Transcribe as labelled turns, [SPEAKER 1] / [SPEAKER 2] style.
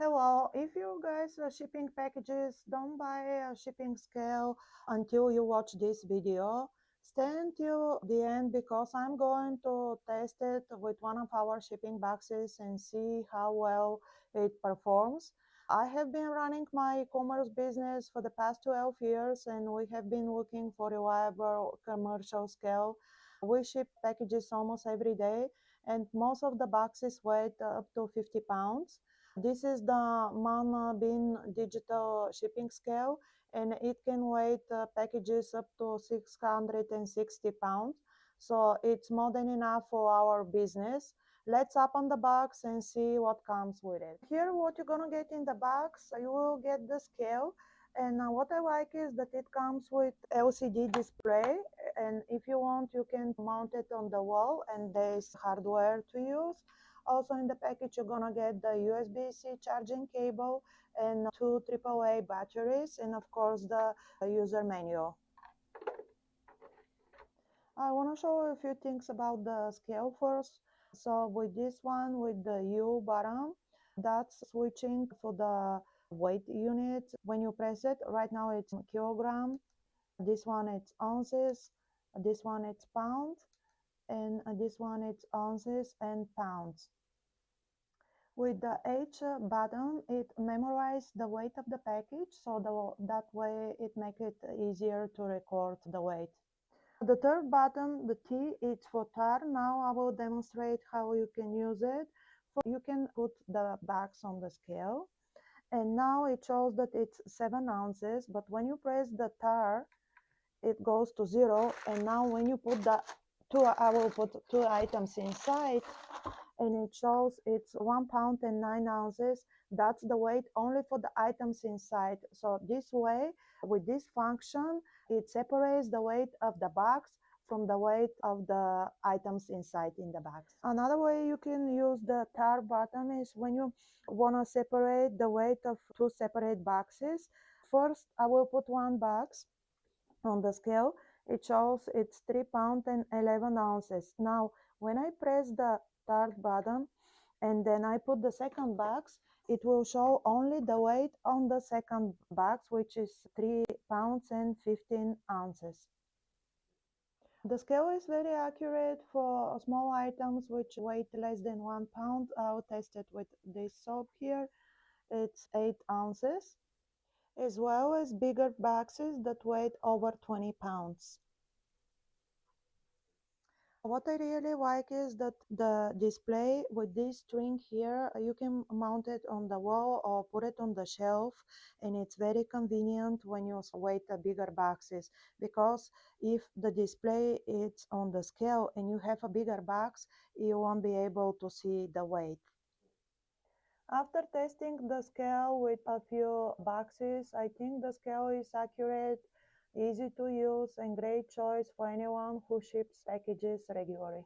[SPEAKER 1] Hello, if you guys are shipping packages, don't buy a shipping scale until you watch this video. Stay until the end because I'm going to test it with one of our shipping boxes and see how well it performs. I have been running my e-commerce business for the past 12 years and we have been looking for a reliable commercial scale. We ship packages almost every day and most of the boxes weigh up to 50 pounds. This is the Mana Bin digital shipping scale and it can weight packages up to 660 pounds. So it's more than enough for our business. Let's open the box and see what comes with it. Here what you're gonna get in the box, you will get the scale. And what I like is that it comes with LCD display, and if you want you can mount it on the wall and there's hardware to use. Also in the package, you're gonna get the USB-C charging cable and two AAA batteries, and of course the user manual. I want to show you a few things about the scale first. So with this one, with the U button, that's switching for the weight unit. When you press it, right now it's kilogram. This one it's ounces. This one it's pound, and this one it's ounces and pounds. With the H button, it memorizes the weight of the package, so that way it makes it easier to record the weight. The third button, the T, is for tar. Now I will demonstrate how you can use it. You can put the bags on the scale, and now it shows that it's 7 ounces, but when you press the tar, it goes to 0, and now when you put the two, I will put two items inside, and it shows it's 1 pound and 9 ounces. That's the weight only for the items inside. So this way, with this function, it separates the weight of the box from the weight of the items inside in the box. Another way you can use the tar button is when you want to separate the weight of two separate boxes. First, I will put one box on the scale. It shows it's 3 pounds and 11 ounces. Now, when I press the start button and then I put the second box, it will show only the weight on the second box, which is 3 pounds and 15 ounces. The scale is very accurate for small items which weigh less than 1 pound. I'll test it with this soap here. It's 8 ounces, as well as bigger boxes that weigh over 20 pounds. What I really like is that the display with this string here, you can mount it on the wall or put it on the shelf, and it's very convenient when you weight the bigger boxes, because if the display is on the scale and you have a bigger box, you won't be able to see the weight. After testing the scale with a few boxes, I think the scale is accurate, easy to use, and great choice for anyone who ships packages regularly.